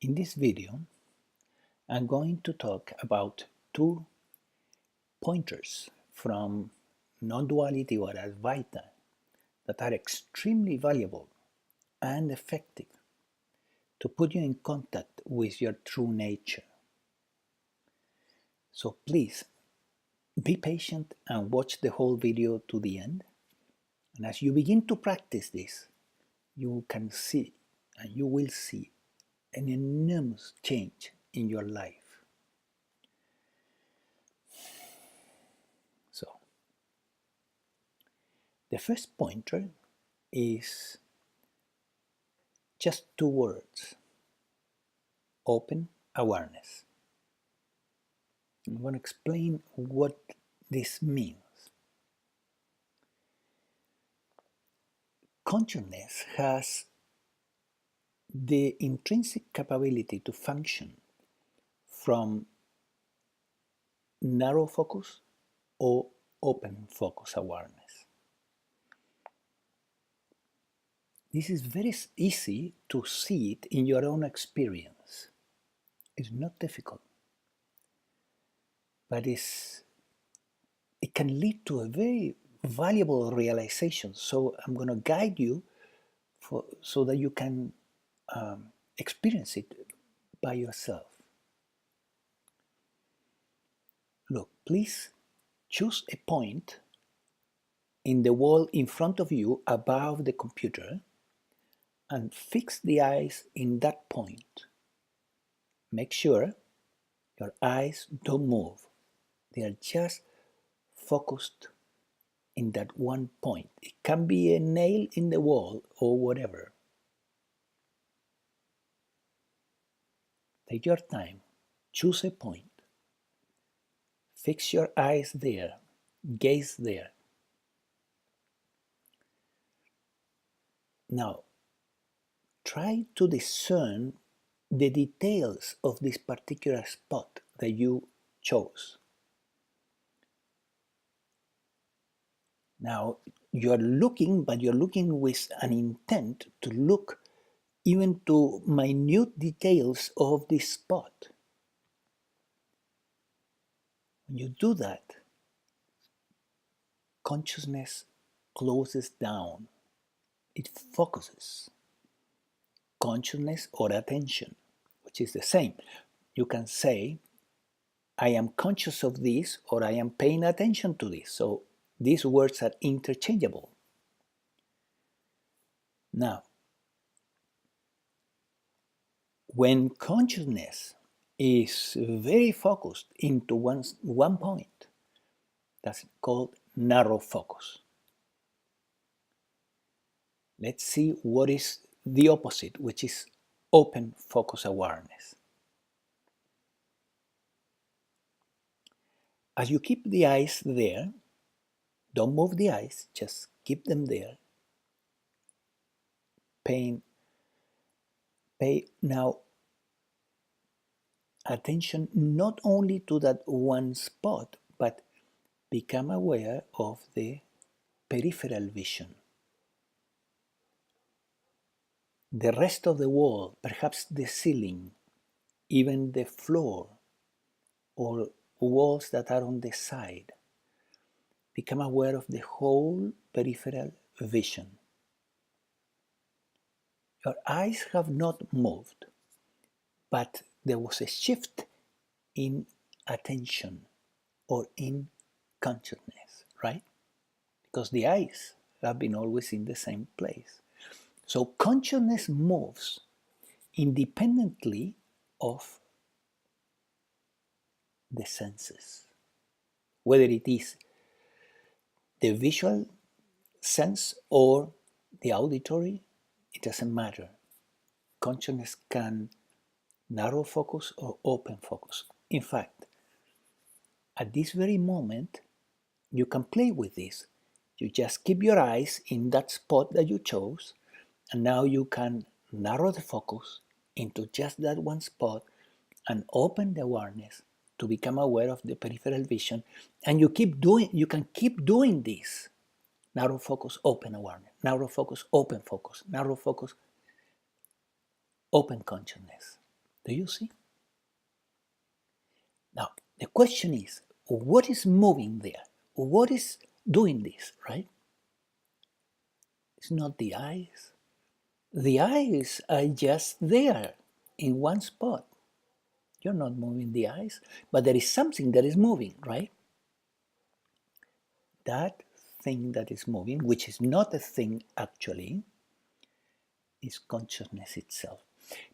In this video, I'm going to talk about two pointers from Non-Duality or Advaita that are extremely valuable and effective to put you in contact with your true nature. So please be patient and watch the whole video to the end. And as you begin to practice this, you can see and you will see an enormous change in your life. So, the first pointer is just two words: open awareness. I'm going to explain what this means. Consciousness has the intrinsic capability to function from narrow focus or open focus awareness. This is very easy to see it in your own experience. It's not difficult, but it can lead to a very valuable realization. So I'm going to guide you so that you can experience it by yourself. Look, please choose a point in the wall in front of you above the computer and fix the eyes in that point. Make sure your eyes don't move. They are just focused in that one point. It can be a nail in the wall or whatever. Take your time, choose a point, fix your eyes there, gaze there. Now, try to discern the details of this particular spot that you chose. Now, you're looking, but you're looking with an intent to look even to minute details of this spot. When you do that, consciousness closes down. It focuses. Consciousness or attention, which is the same. You can say, I am conscious of this, or I am paying attention to this. So these words are interchangeable. Now, when consciousness is very focused into one point, that's called narrow focus. Let's see what is the opposite, which is open focus awareness. As you keep the eyes there, don't move the eyes, just keep them there. Pay now attention not only to that one spot, but become aware of the peripheral vision. The rest of the wall, perhaps the ceiling, even the floor, or walls that are on the side. Become aware of the whole peripheral vision. Your eyes have not moved, but there was a shift in attention or in consciousness, right? Because the eyes have been always in the same place. So consciousness moves independently of the senses, whether it is the visual sense or the auditory, it doesn't matter. Consciousness can narrow focus or open focus. In fact, at this very moment, you can play with this. You just keep your eyes in that spot that you chose, and now you can narrow the focus into just that one spot and open the awareness to become aware of the peripheral vision. And you can keep doing this. Narrow focus, open awareness. Narrow focus, open focus. Narrow focus, open consciousness. Do you see? Now, the question is, what is moving there? What is doing this, right? It's not the eyes. The eyes are just there in one spot. You're not moving the eyes, but there is something that is moving, right? That thing that is moving, which is not a thing actually, is consciousness itself.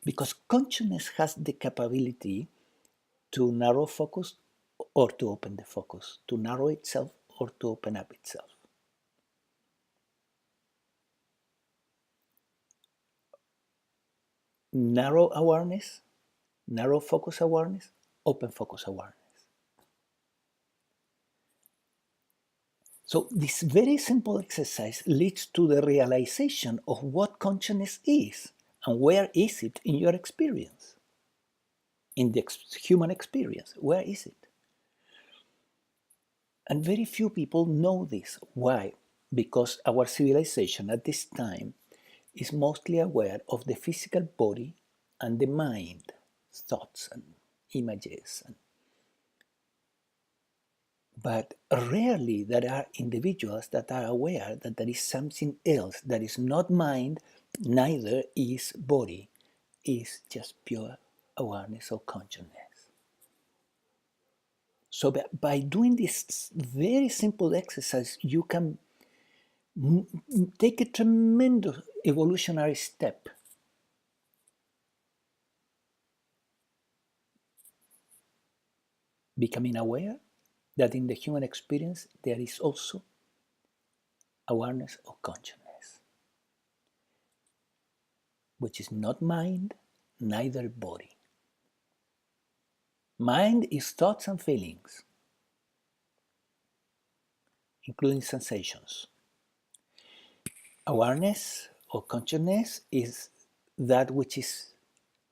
Because consciousness has the capability to narrow focus or to open the focus, to narrow itself or to open up itself. Narrow awareness, narrow focus awareness, open focus awareness. So this very simple exercise leads to the realization of what consciousness is and where is it in your experience, in the human experience. Where is it? And very few people know this. Why? Because our civilization at this time is mostly aware of the physical body and the mind, thoughts and images. But rarely there are individuals that are aware that there is something else that is not mind, neither is body, is just pure awareness or consciousness. So by doing this very simple exercise, you can take a tremendous evolutionary step. Becoming aware that in the human experience there is also awareness or consciousness, which is not mind, neither body. Mind is thoughts and feelings, including sensations. Awareness or consciousness is that which is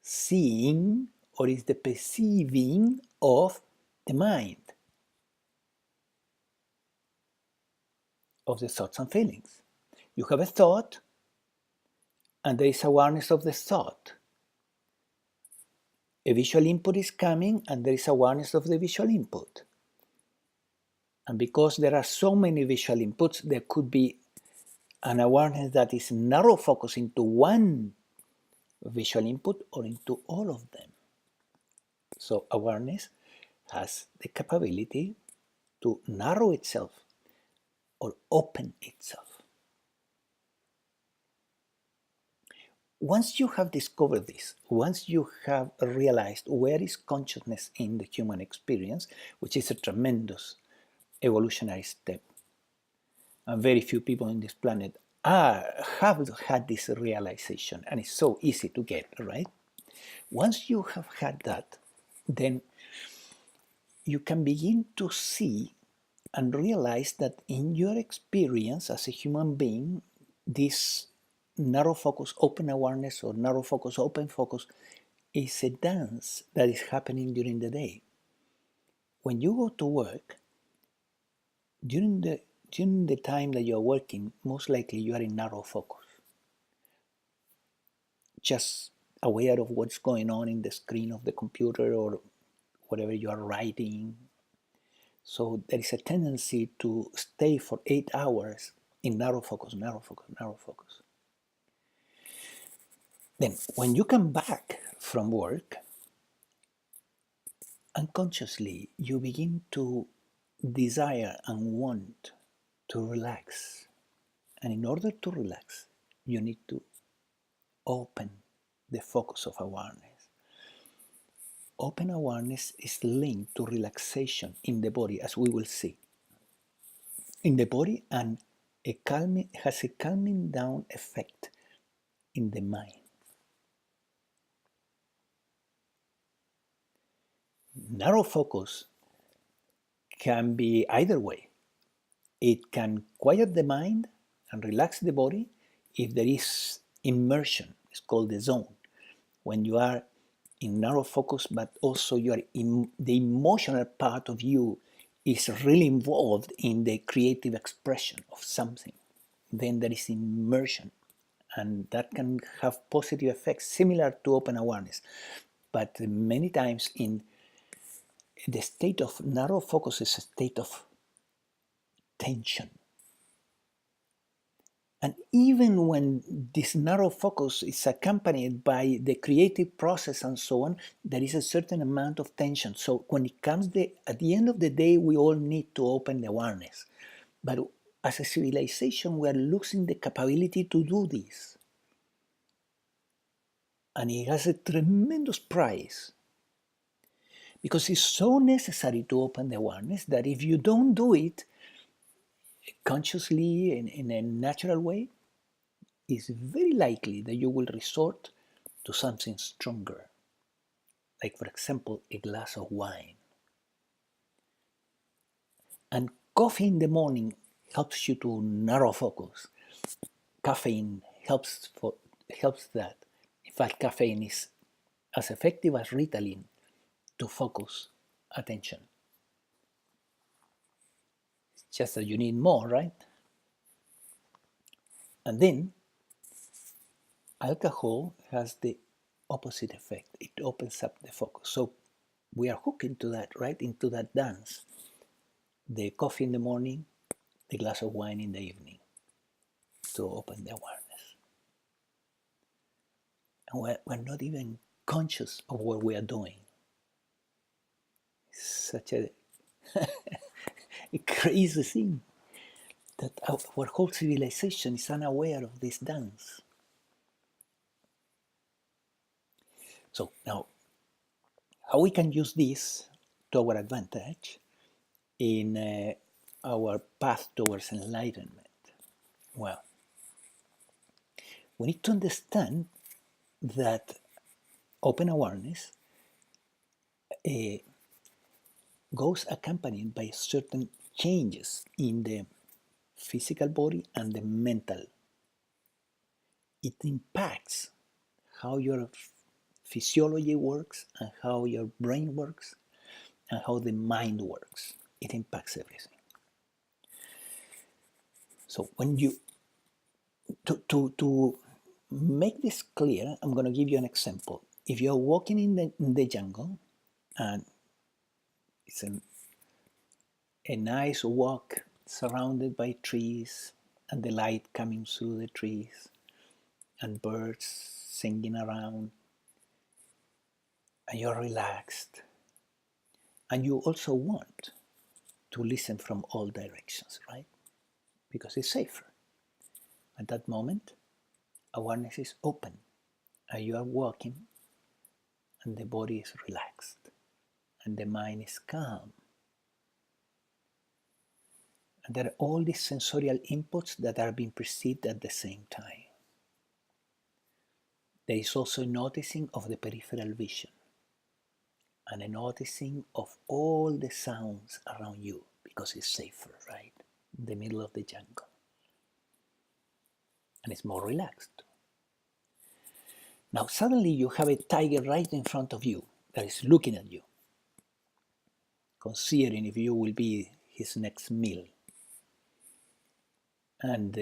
seeing or is the perceiving of the mind, of the thoughts and feelings. You have a thought, and there is awareness of the thought. A visual input is coming, and there is awareness of the visual input. And because there are so many visual inputs, there could be an awareness that is narrow focus into one visual input or into all of them. So awareness has the capability to narrow itself or open itself. Once you have discovered this, once you have realized where is consciousness in the human experience, which is a tremendous evolutionary step, and very few people on this planet have had this realization, and it's so easy to get, right? Once you have had that, then you can begin to see and realize that in your experience as a human being, this narrow focus, open awareness, or narrow focus, open focus is a dance that is happening during the day. When you go to work, during the time that you're working, most likely you are in narrow focus, just aware of what's going on in the screen of the computer or whatever you are writing. So there is a tendency to stay for 8 hours in narrow focus, narrow focus, narrow focus. Then when you come back from work, unconsciously you begin to desire and want to relax. And in order to relax, you need to open the focus of awareness. Open awareness is linked to relaxation in the body, as we will see. In the body, and has a calming down effect in the mind. Narrow focus can be either way. It can quiet the mind and relax the body if there is immersion. It's called the zone. When you are in narrow focus, but also you are in the emotional part of you is really involved in the creative expression of something. Then there is immersion, and that can have positive effects similar to open awareness. But many times in the state of narrow focus is a state of tension. And even when this narrow focus is accompanied by the creative process and so on, there is a certain amount of tension. So when it comes at the end of the day, we all need to open the awareness. But as a civilization, we are losing the capability to do this. And it has a tremendous price. Because it's so necessary to open the awareness that if you don't do it consciously in a natural way, it's very likely that you will resort to something stronger. Like, for example, a glass of wine. And coffee in the morning helps you to narrow focus. Caffeine helps that. In fact, caffeine is as effective as Ritalin to focus attention. It's just that you need more, right? And then alcohol has the opposite effect. It opens up the focus. So we are hooked into that, right? Into that dance. The coffee in the morning, the glass of wine in the evening to open the awareness. And we're not even conscious of what we are doing. It's such a crazy thing that our whole civilization is unaware of this dance. So now, how we can use this to our advantage in our path towards enlightenment? Well, we need to understand that open awareness goes accompanied by certain changes in the physical body and the mental. It impacts how your physiology works and how your brain works and how the mind works. It impacts everything. So when you to make this clear, I'm going to give you an example. If you're walking in the jungle and it's a nice walk surrounded by trees and the light coming through the trees and birds singing around, and you're relaxed, and you also want to listen from all directions, right? Because it's safer. At that moment, awareness is open, and you are walking, and the body is relaxed, and the mind is calm. And there are all these sensorial inputs that are being perceived at the same time. There is also a noticing of the peripheral vision and a noticing of all the sounds around you because it's safer, right? In the middle of the jungle. And it's more relaxed. Now suddenly you have a tiger right in front of you that is looking at you, considering if you will be his next meal. And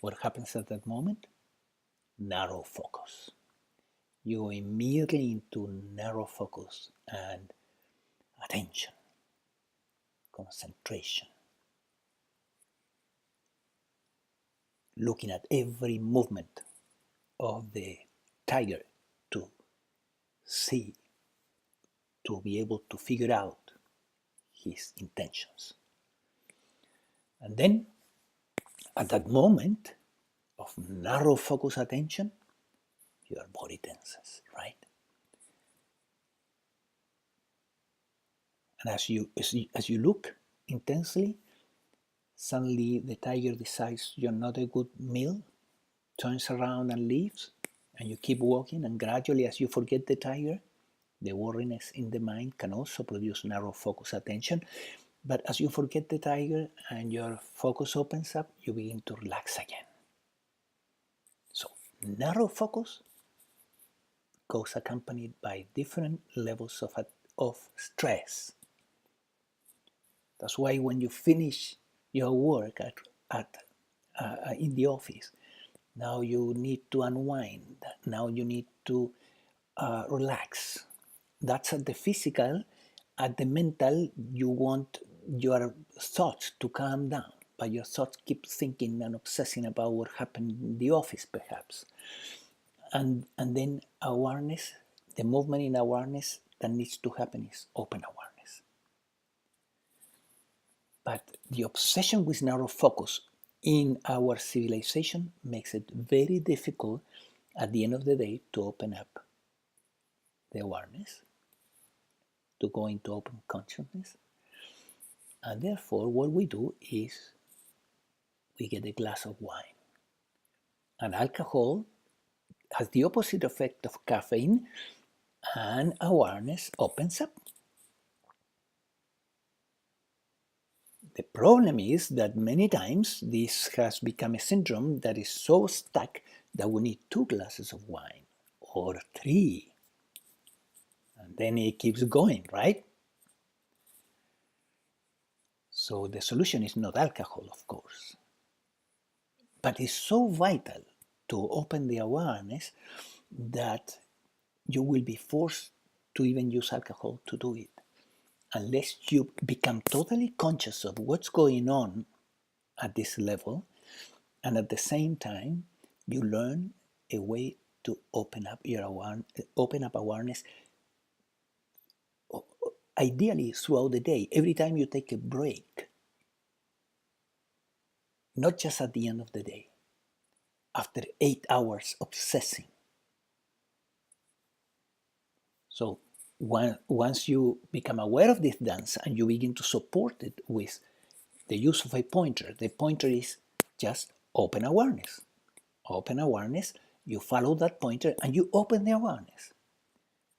what happens at that moment? Narrow focus. You go immediately into narrow focus and attention, concentration, looking at every movement of the tiger to see, to be able to figure out his intentions. And then, at that moment of narrow focus attention, your body tenses, right? And as you look intensely, suddenly the tiger decides you're not a good meal, turns around and leaves, and you keep walking, and gradually as you forget the tiger, the worriness in the mind can also produce narrow focus attention. But as you forget the tiger and your focus opens up, you begin to relax again. So narrow focus goes accompanied by different levels of stress. That's why when you finish your work in the office, now you need to unwind. Now you need to relax. That's at the physical. At the mental, you want your thoughts to calm down, but your thoughts keep thinking and obsessing about what happened in the office, perhaps. And then awareness, the movement in awareness that needs to happen is open awareness. But the obsession with narrow focus in our civilization makes it very difficult at the end of the day to open up the awareness, to go into open consciousness. And therefore, what we do is we get a glass of wine. And alcohol has the opposite effect of caffeine, and awareness opens up. The problem is that many times this has become a syndrome that is so stuck that we need 2 glasses of wine or 3. And then it keeps going, right? So the solution is not alcohol, of course. But it's so vital to open the awareness that you will be forced to even use alcohol to do it. Unless you become totally conscious of what's going on at this level, and at the same time, you learn a way to open up awareness, ideally throughout the day, every time you take a break, not just at the end of the day, after 8 hours obsessing. So once you become aware of this dance and you begin to support it with the use of a pointer, the pointer is just open awareness. Open awareness, you follow that pointer and you open the awareness.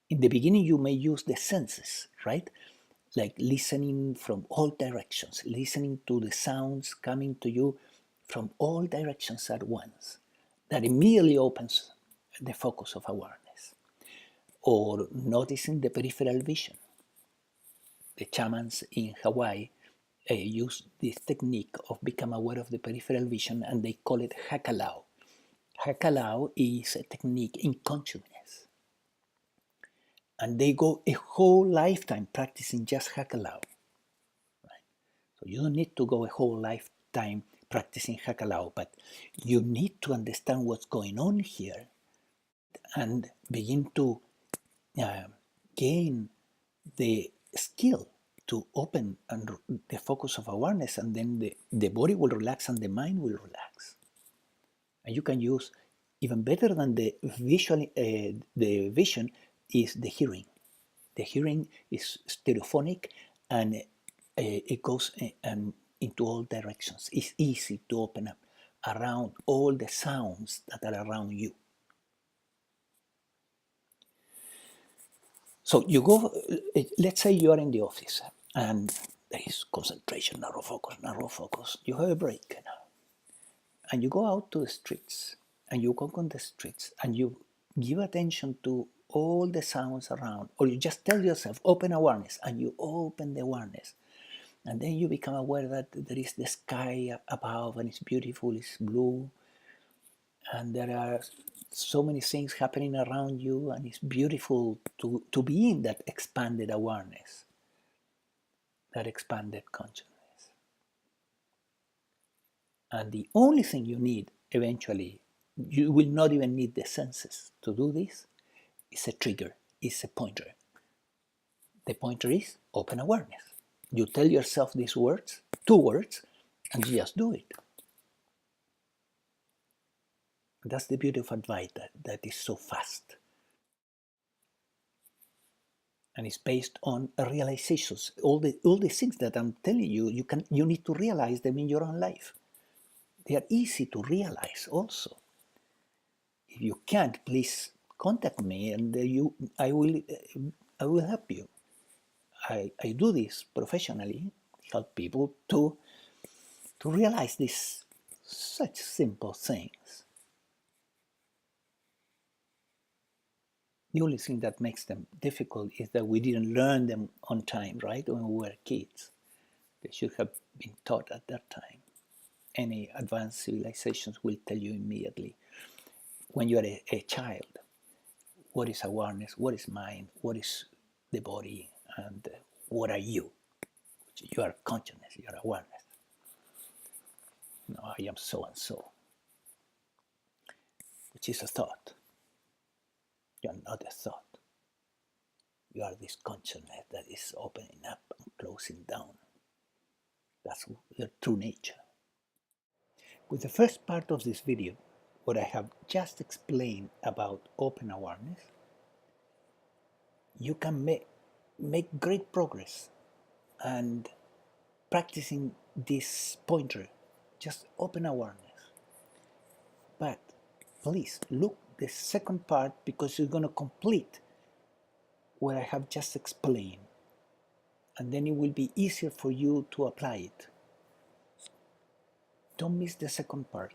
In the beginning, you may use the senses, right? Like listening from all directions, listening to the sounds coming to you from all directions at once. That immediately opens the focus of awareness. Or noticing the peripheral vision. The shamans in Hawaii use this technique of become aware of the peripheral vision, and they call it hakalau. Hakalau is a technique in consciousness. And they go a whole lifetime practicing just hakalau. Right? So you don't need to go a whole lifetime practicing hakalau, but you need to understand what's going on here and begin to gain the skill to open and the focus of awareness, and then the body will relax and the mind will relax. And you can use, even better than the vision is the hearing. The hearing is stereophonic, and it goes into all directions. It's easy to open up around all the sounds that are around you. So you go, let's say you are in the office and there is concentration, narrow focus. You have a break now. And you go out to the streets and you walk on the streets and you give attention to all the sounds around, or you just tell yourself, open awareness, and you open the awareness. And then you become aware that there is the sky above and it's beautiful, it's blue, and there are so many things happening around you, and it's beautiful to be in that expanded awareness, that expanded consciousness. And the only thing you need eventually, you will not even need the senses to do this, is a trigger, is a pointer. The pointer is open awareness. You tell yourself these words, 2 words, and you just do it. That's the beauty of Advaita, that is so fast. And it's based on realizations. All the things that I'm telling you, you need to realize them in your own life. They are easy to realize also. If you can't, please contact me, and I will help you. I do this professionally, help people to realize these such simple things. The only thing that makes them difficult is that we didn't learn them on time, right? When we were kids. They should have been taught at that time. Any advanced civilizations will tell you immediately. When you are a child, what is awareness, what is mind, what is the body, and what are you? You are consciousness, you are awareness. No, I am so and so, which is a thought. You are not a thought. You are this consciousness that is opening up and closing down. That's your true nature. With the first part of this video, what I have just explained about open awareness, you can make great progress and practicing this pointer, just open awareness. But please look the second part, because it's going to complete what I have just explained, and then it will be easier for you to apply it. Don't miss the second part.